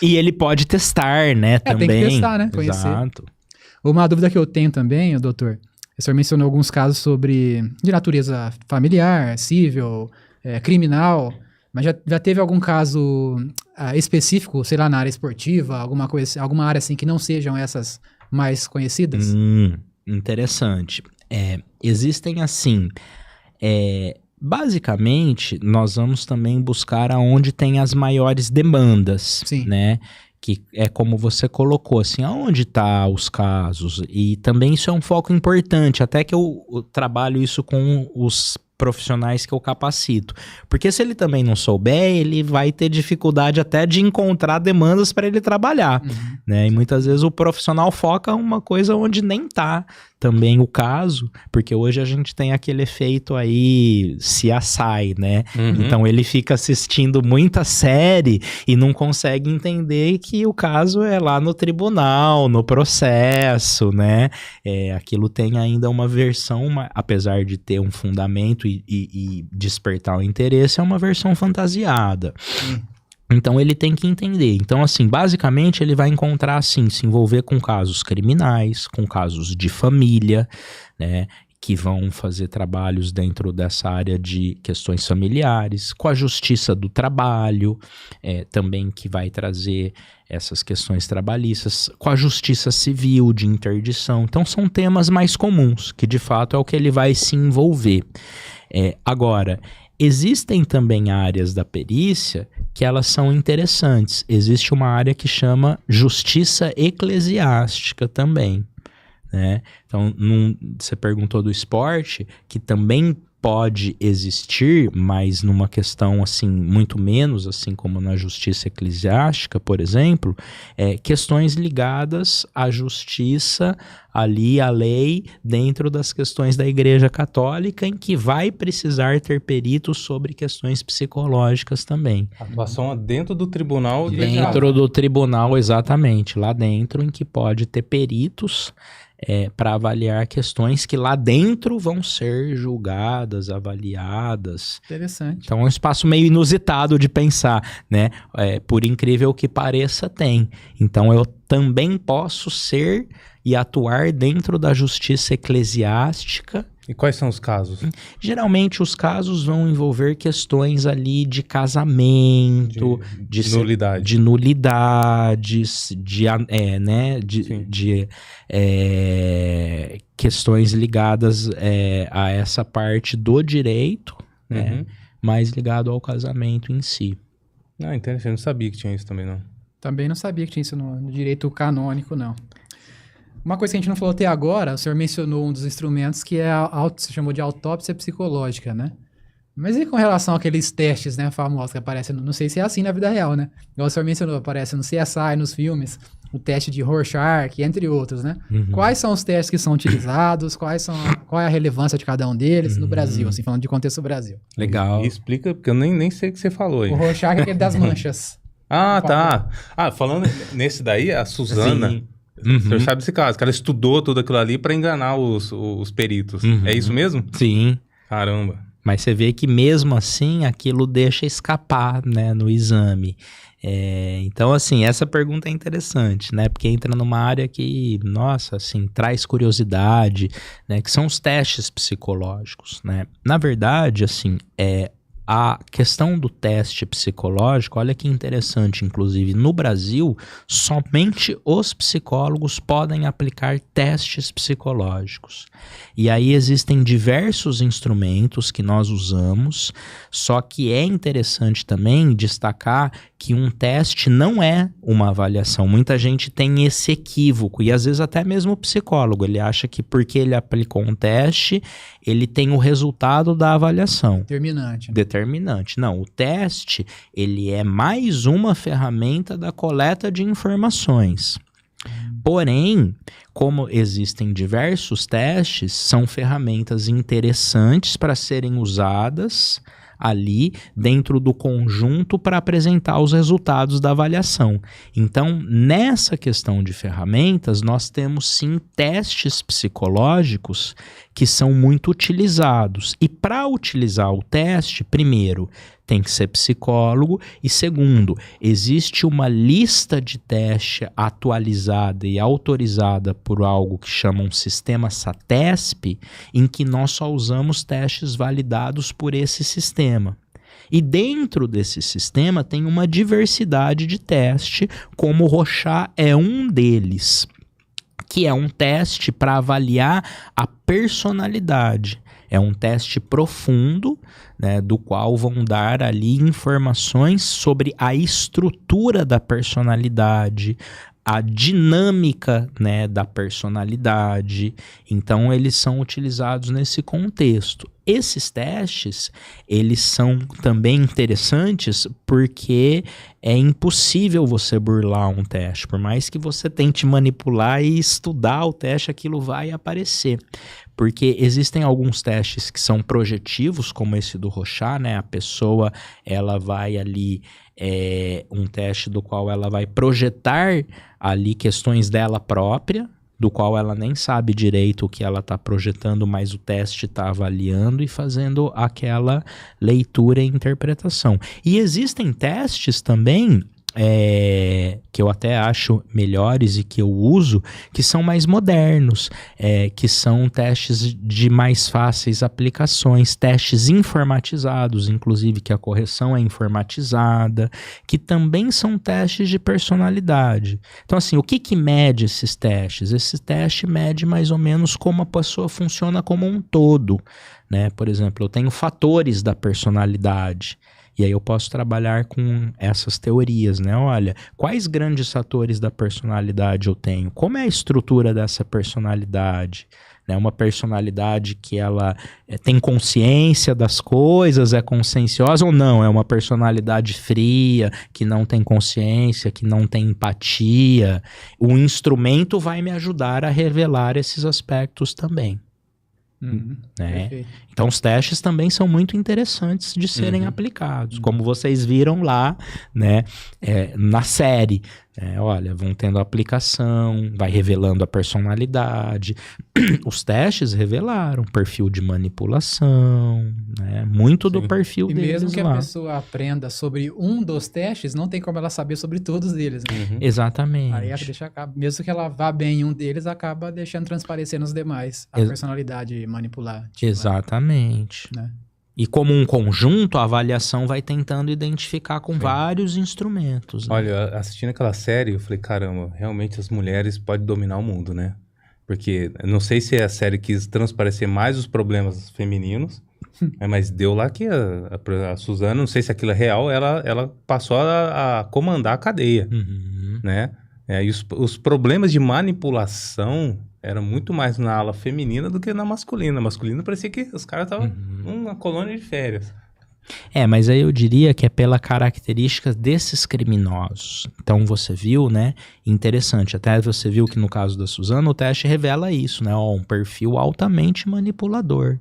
E ele pode testar, né, também. Tem que testar, né? Conhecer. Exato. Uma dúvida que eu tenho também, doutor, o senhor mencionou alguns casos de natureza familiar, civil, criminal, mas já teve algum caso específico, sei lá, na área esportiva, alguma área assim que não sejam essas mais conhecidas? Interessante. Existem assim, basicamente, nós vamos também buscar aonde tem as maiores demandas, Sim. né? Que é como você colocou, assim, aonde tá os casos? E também isso é um foco importante, até que eu trabalho isso com os profissionais que eu capacito. Porque se ele também não souber, ele vai ter dificuldade até de encontrar demandas para ele trabalhar, né? E muitas vezes o profissional foca uma coisa onde nem tá também o caso, porque hoje a gente tem aquele efeito aí CSI, né? Então ele fica assistindo muita série e não consegue entender que o caso é lá no tribunal, no processo, né? Aquilo tem ainda uma versão, apesar de ter um fundamento e despertar o interesse, é uma versão fantasiada. Então ele tem que entender. Então assim, basicamente ele vai encontrar assim, se envolver com casos criminais, com casos de família, né, que vão fazer trabalhos dentro dessa área de questões familiares, com a justiça do trabalho, também que vai trazer essas questões trabalhistas, com a justiça civil de interdição. Então são temas mais comuns, que de fato é o que ele vai se envolver. Agora, existem também áreas da perícia que elas são interessantes. Existe uma área que chama justiça eclesiástica também, né? Então, você perguntou do esporte, que também pode existir, mas numa questão assim, muito menos, assim como na justiça eclesiástica, por exemplo, questões ligadas à justiça, ali a lei, dentro das questões da Igreja Católica, em que vai precisar ter peritos sobre questões psicológicas também. Atuação dentro do tribunal. Dentro do tribunal, exatamente, lá dentro, em que pode ter peritos para avaliar questões que lá dentro vão ser julgadas, avaliadas. Interessante. Então é um espaço meio inusitado de pensar, né? Por incrível que pareça, tem. Então eu também posso ser e atuar dentro da justiça eclesiástica. E quais são os casos? Geralmente os casos vão envolver questões ali de casamento, de nulidade. De nulidades, questões ligadas a essa parte do direito, né, mais ligado ao casamento em si. Interessante, eu não sabia que tinha isso também, não. Também não sabia que tinha isso no direito canônico, não. Uma coisa que a gente não falou até agora, o senhor mencionou um dos instrumentos que se chamou de autópsia psicológica, né? Mas e com relação àqueles testes, né, famosos que aparecem, não sei se é assim na vida real, né? Igual o senhor mencionou, aparece no CSI, nos filmes, o teste de Rorschach, entre outros, né? Quais são os testes que são utilizados, qual é a relevância de cada um deles no Brasil, assim, falando de contexto Brasil? Legal. E explica, porque eu nem sei o que você falou aí. O Rorschach é aquele das manchas. Tá. Falando nesse daí, a Suzana... Sim. O senhor sabe desse caso, que ela estudou tudo aquilo ali para enganar os peritos. É isso mesmo? Sim. Caramba. Mas você vê que mesmo assim aquilo deixa escapar, né, no exame. Então, assim, essa pergunta é interessante, né? Porque entra numa área que, nossa, assim, traz curiosidade, né? Que são os testes psicológicos, né? Na verdade, assim, a questão do teste psicológico, olha que interessante, inclusive no Brasil, somente os psicólogos podem aplicar testes psicológicos. E aí existem diversos instrumentos que nós usamos, só que é interessante também destacar que um teste não é uma avaliação. Muita gente tem esse equívoco, e às vezes até mesmo o psicólogo, ele acha que porque ele aplicou um teste, ele tem o resultado da avaliação. Determinante. Não, o teste, ele é mais uma ferramenta da coleta de informações. Porém, como existem diversos testes, são ferramentas interessantes para serem usadas ali dentro do conjunto para apresentar os resultados da avaliação. Então, nessa questão de ferramentas, nós temos sim testes psicológicos que são muito utilizados. E para utilizar o teste, primeiro, tem que ser psicólogo. E segundo, existe uma lista de teste atualizada e autorizada por algo que chama um sistema SATESP, em que nós só usamos testes validados por esse sistema. E dentro desse sistema tem uma diversidade de teste, como o Rorschach é um deles, que é um teste para avaliar a personalidade. É um teste profundo, né, do qual vão dar ali informações sobre a estrutura da personalidade, a dinâmica, né, da personalidade. Então, eles são utilizados nesse contexto. Esses testes, eles são também interessantes porque é impossível você burlar um teste. Por mais que você tente manipular e estudar o teste, aquilo vai aparecer. Porque existem alguns testes que são projetivos, como esse do Rorschach, né? A pessoa, ela vai ali, um teste do qual ela vai projetar ali questões dela própria, do qual ela nem sabe direito o que ela está projetando, mas o teste está avaliando e fazendo aquela leitura e interpretação. E existem testes também, que eu até acho melhores e que eu uso, que são mais modernos, que são testes de mais fáceis aplicações, testes informatizados, inclusive que a correção é informatizada, que também são testes de personalidade. Então, assim, o que mede esses testes? Esse teste mede mais ou menos como a pessoa funciona como um todo, né? Por exemplo, eu tenho fatores da personalidade. E aí eu posso trabalhar com essas teorias, né? Olha, quais grandes fatores da personalidade eu tenho? Como é a estrutura dessa personalidade? Né? Uma personalidade que ela tem consciência das coisas, é conscienciosa ou não? É uma personalidade fria, que não tem consciência, que não tem empatia? O instrumento vai me ajudar a revelar esses aspectos também. Né? Então os testes também são muito interessantes de serem aplicados, como vocês viram lá, né, na série, olha, vão tendo aplicação, vai revelando a personalidade. Os testes revelaram perfil de manipulação, né, muito do perfil e deles mesmo que lá. a pessoa aprenda sobre um dos testes, não tem como ela saber sobre todos eles, né? Exatamente. Aí mesmo que ela vá bem em um deles, acaba deixando transparecer nos demais a personalidade manipulativa. Exatamente. Né? E como um conjunto, a avaliação vai tentando identificar com vários instrumentos. Né? Olha, assistindo aquela série, eu falei, caramba, realmente as mulheres podem dominar o mundo, né? Porque não sei se a série quis transparecer mais os problemas femininos, mas deu lá que a Suzana, não sei se aquilo é real, ela passou a comandar a cadeia, né? E os problemas de manipulação eram muito mais na ala feminina do que na masculina. Na masculina parecia que os caras estavam numa colônia de férias. Mas aí eu diria que é pela característica desses criminosos. Então você viu, né? Interessante. Até você viu que no caso da Suzana, o teste revela isso, né? Um perfil altamente manipulador,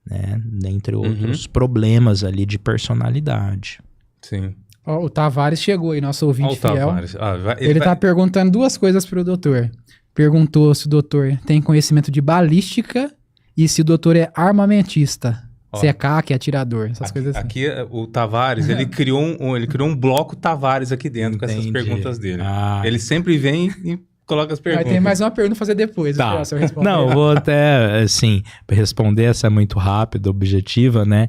né? Dentre outros problemas ali de personalidade. Sim. O Tavares chegou aí, nosso ouvinte fiel. Tavares. Ele tá perguntando duas coisas pro doutor. Perguntou se o doutor tem conhecimento de balística e se o doutor é armamentista. Se é CAC, é atirador, essas coisas assim. Aqui, o Tavares, ele criou um bloco Tavares aqui dentro com essas perguntas dele. Ele sempre vem e coloca as perguntas. Aí tem mais uma pergunta pra fazer depois. Tá. Não, eu vou até, assim, responder, essa é muito rápida, objetiva, né?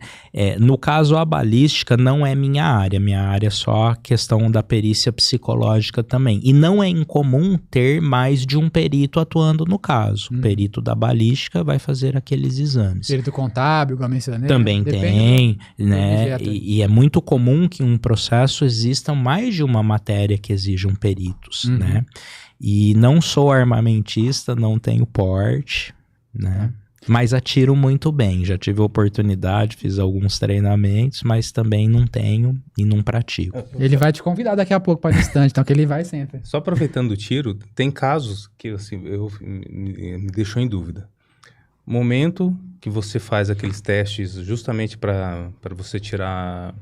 No caso, a balística não é minha área é só a questão da perícia psicológica também. E não é incomum ter mais de um perito atuando no caso. O perito da balística vai fazer aqueles exames. Perito contábil, igual mencionei. Também tem, né? E é muito comum que em um processo existam mais de uma matéria que exijam peritos, né? E não sou armamentista, não tenho porte, né? Mas atiro muito bem. Já tive oportunidade, fiz alguns treinamentos, mas também não tenho e não pratico. Ele vai te convidar daqui a pouco para distante, então que ele vai sempre. Só aproveitando o tiro, tem casos que assim, me deixou em dúvida. Momento que você faz aqueles testes justamente para você tirar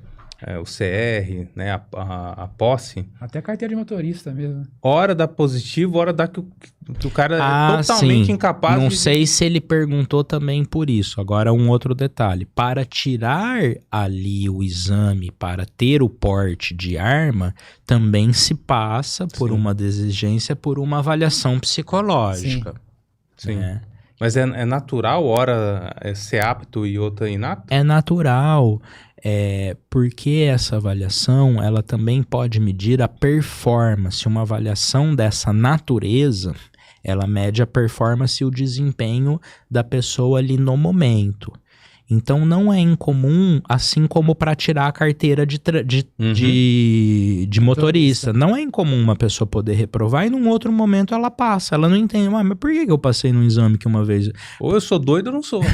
o CR, né, a posse, Até carteira de motorista mesmo. hora dá positivo, hora dá que o cara é totalmente sim. incapaz Não de... sei se ele perguntou também por isso. Agora, um outro detalhe. Para tirar ali o exame para ter o porte de arma, também se passa por Sim. uma exigência, por uma avaliação psicológica. Sim. Né? Mas é natural, hora ser apto e outra inato? É natural, porque essa avaliação, ela também pode medir a performance. Uma avaliação dessa natureza, ela mede a performance e o desempenho da pessoa ali no momento. Então, não é incomum, assim como para tirar a carteira de motorista. Não é incomum uma pessoa poder reprovar e num outro momento ela passa. Ela não entende, mas por que eu passei num exame que uma vez... Ou eu sou doido ou não sou, né?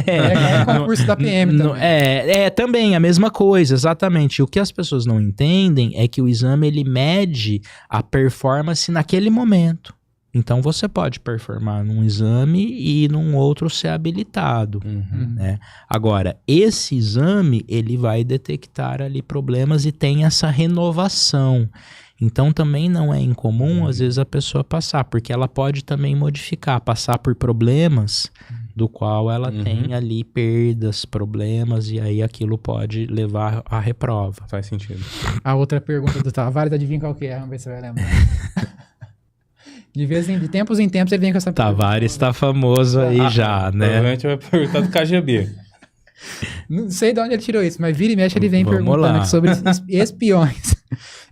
É concurso da PM também. Também a mesma coisa, exatamente. O que as pessoas não entendem é que o exame ele mede a performance naquele momento. Então você pode performar num exame e num outro ser habilitado, né? Agora, esse exame ele vai detectar ali problemas e tem essa renovação. Então também não é incomum às vezes a pessoa passar, porque ela pode também modificar, passar por problemas do qual ela tem ali perdas, problemas, e aí aquilo pode levar à reprova. Faz sentido. A outra pergunta do Tavares, adivinha qual que é? Vamos ver se você vai lembrar. De tempos em tempos ele vem com essa pergunta. Tavares tá famoso aí já, né? Provavelmente vai perguntar do KGB. Não sei de onde ele tirou isso, mas vira e mexe ele vem Vamos perguntando lá. aqui sobre espiões.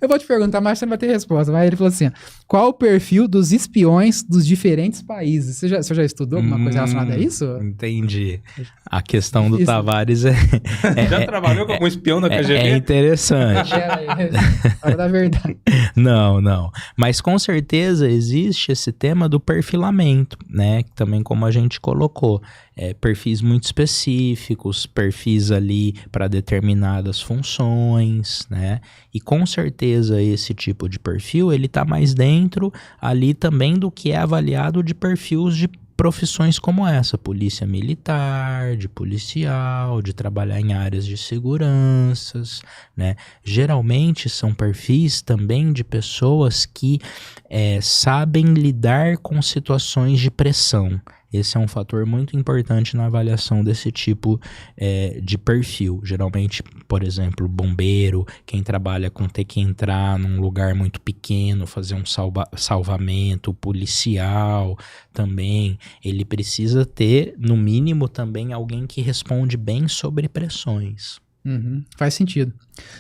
Eu vou te perguntar, mas você não vai ter resposta. Mas ele falou assim, ó, qual o perfil dos espiões dos diferentes países? Você já estudou alguma coisa relacionada a isso? Entendi. A questão do Isso. Tavares Já trabalhou com algum espião da KGB? é interessante. Hora da verdade. Não. Mas com certeza existe esse tema do perfilamento, né? Que também como a gente colocou. Perfis muito específicos, perfis ali para determinadas funções, né? E com certeza esse tipo de perfil, ele tá mais dentro ali também do que é avaliado de perfis de profissões como essa, polícia militar, de policial, de trabalhar em áreas de seguranças, né? Geralmente são perfis também de pessoas que sabem lidar com situações de pressão. Esse é um fator muito importante na avaliação desse tipo de perfil. Geralmente, por exemplo, bombeiro, quem trabalha com ter que entrar num lugar muito pequeno, fazer um salvamento, policial também, ele precisa ter, no mínimo, também alguém que responde bem sobre pressões. Faz sentido.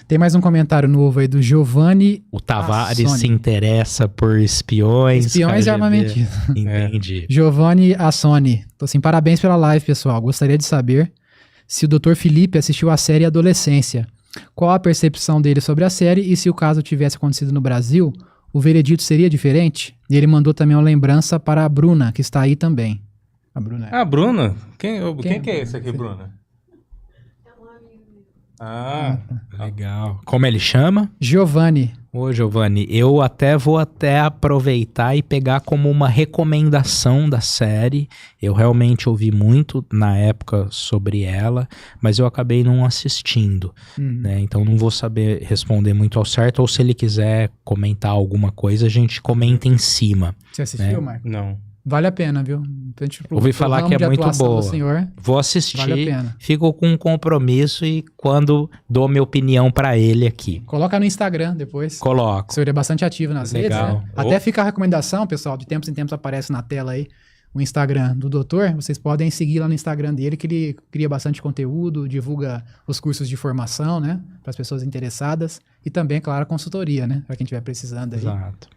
Tem mais um comentário novo aí do Giovanni. O Tavares Assoni. se interessa por espiões. Espiões e KGB. armamentistas. Entendi. Giovanni Assoni. Tô assim, parabéns pela live, pessoal. Gostaria de saber se o Dr. Felipe assistiu a série Adolescência. Qual a percepção dele sobre a série e se o caso tivesse acontecido no Brasil, o veredito seria diferente? E ele mandou também uma lembrança para a Bruna, que está aí também. A Bruna. Ah, Bruna? Quem que é esse aqui, Bruna? Legal. Como ele chama? Giovanni. Ô, Giovanni, eu vou aproveitar e pegar como uma recomendação da série. Eu realmente ouvi muito na época sobre ela, mas eu acabei não assistindo, né? Então não vou saber responder muito ao certo, ou se ele quiser comentar alguma coisa, a gente comenta em cima. Você assistiu, Marco? Não. Vale a pena, viu? Ouvi falar que é muito boa. Senhor, vou assistir, vale a pena. Fico com um compromisso e quando dou minha opinião pra ele aqui. Coloca no Instagram depois. Coloco. O senhor é bastante ativo nas Legal. redes, né? Até fica a recomendação, pessoal, de tempos em tempos aparece na tela aí o Instagram do doutor. Vocês podem seguir lá no Instagram dele, que ele cria bastante conteúdo, divulga os cursos de formação, né? Para as pessoas interessadas. E também, claro, a consultoria, né? Para quem estiver precisando aí. Exato.